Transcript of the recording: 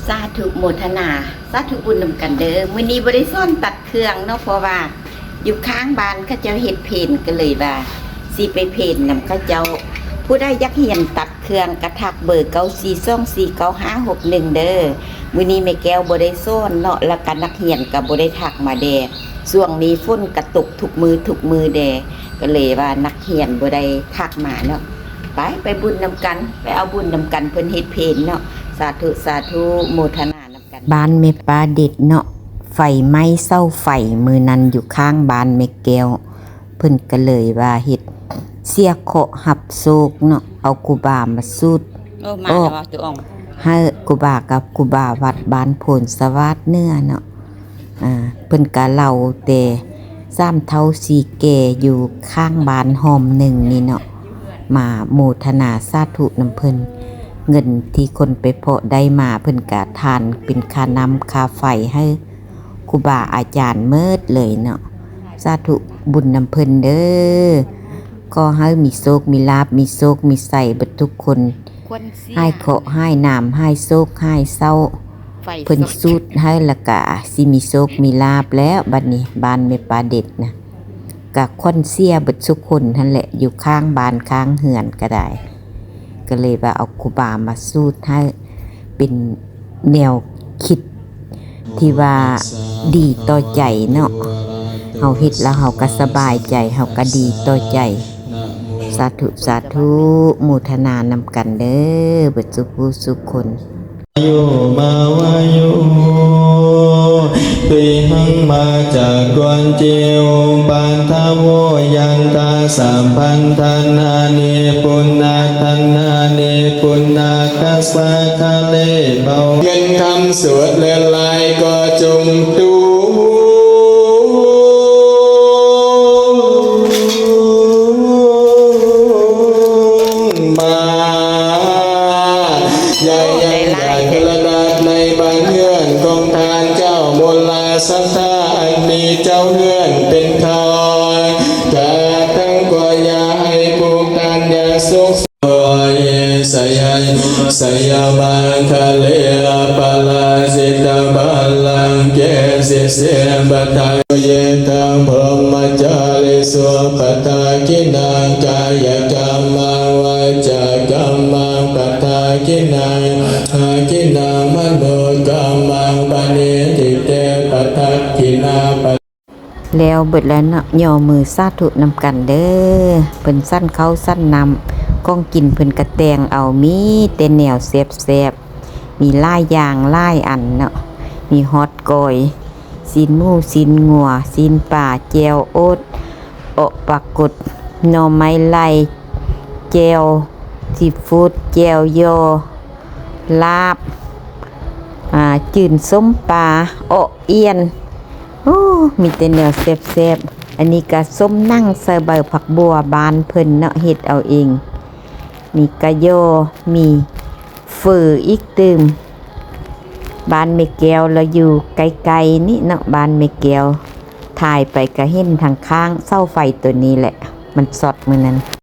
สาธุโมทนาสาธุบุญนำกันเด้อมื้อนี้บ่ได้ซ่อนตัดเครื่องเนาะเพราะว่าอยู่ข้างบ้านเขาเจ้าเฮ็ดเพนก็เลยว่าสิไปเพนนำเขาเจ้าผู้ใดอยากเรียนตัดเครื่องกระทักเบอร์94249561เด้อมื้อนี้แม่แก้วบ่ได้ซ่อนเนาะแล้วก็นักเรียนก็บ่ได้ทักมาแดช่วงนี้ฝนกระตกทุกมือแดก็เลยว่านักเรียนบ่ได้ทักมาเนาะไปบุญนำกันไปเอาบุญนำกันเพิ่นเฮ็ดเพนเนาะสาธุโมทนานำกันบ้านเมปลาเด็ดเนาะไฟไหม้เศร้าไฟมือนั้นอยู่ข้างบ้านเมแก้วเพิ่นก็เลยว่าเฮ็ดเสียเคาะหับโศกเนาะเอากูบามาสูดออกให้กูบากับกูบาวัดบ้านโพนสวัสดิ์เนื้อเนาะเพิ่นก็เล่าแต่ซ้ำเท่าสีแก่อยู่ข้างบ้านหอมหนึ่งนี่เนาะมาโมทนาสาธุนำเพิ่นเงินที่คนไปเพาะได้มาเพิ่นกะทานเป็นค่าน้ำค่าไฟให้ครูบาอาจารย์เมิดเลยเนาะสาธุบุญนำเพิ่นเด้อก็ให้มีโชคมีลาภมีโชคมีใส่เบิดทุกคนให้เคาะให้น้ำให้โชคให้เศร้าเพิ่นสูดให้ละกะสิมีโชคมีลาภแล้วบัดนี้บ้านแม่ปลาเด็ดนะกะคนเสียเบิดทุกคนนั่นแหละอยู่ข้างบ้านข้างเฮือนก็ได้ก็เลยว่าเอาครูบามาสูดให้เป็นแนวคิดที่ว่าดีต่อใจเนาะเฮาเฮ็ดแล้วเฮาก็สบายใจเฮาก็ดีต่อใจสาธุโมทนานำกันเด้อเบิดสุขผู้สุขคนโยมาวายุตุยหังมาจากดวนเจียวปันทโวยังตาสัมพันธนานิปุณนาทันนานิปุณนาคัสสะทะเลเบาเงินคำสวดเลื่อนลายก็จงดูสัทธาอันมีเจ้าเฮือนเป็นทอยจากทั้งกว่ายาให้ผูกกันยาสุขโอยสยบังคะเลปะลาสิตาบัลลังเกสิเสบัตาเยตังพรหมจาริสวปตากินังกายกรรมังวาจากรรมังปตากินังอากินังมโนกรรมังปณิทิเตปทักขินาปแล้วเบิดแล้วเนาะย่อมือสาธุนำกันเด้อเพิ่นสั้นเขาสั้นนำก้องกินเพิ่นกระแตงเอามีแต่แนวแซ่บมีหลายอย่างหลายอันเนาะมีฮอตกอยซีนหมูซีนงัวซีนป่าแจวโอ๊ตปากกดหน่อไม้ไล่แจวซีฟู้ดแจวโยลาบจืนส้มปลาเอียนโอ้มีแต่แนวแซ่บอันนี้ก็ส้มนั่งใส่ใบผักบัวบานเพิ่นเนาะเฮ็ดเอาเองมีกะโยมีฝืออีกตึมบ้านเมแก้วเราอยู่ไกลๆนี่เนาะบ้านเมแก้วถ่ายไปก็เห็นทางข้างเสาไฟตัวนี้แหละมันสดมื้อนั้น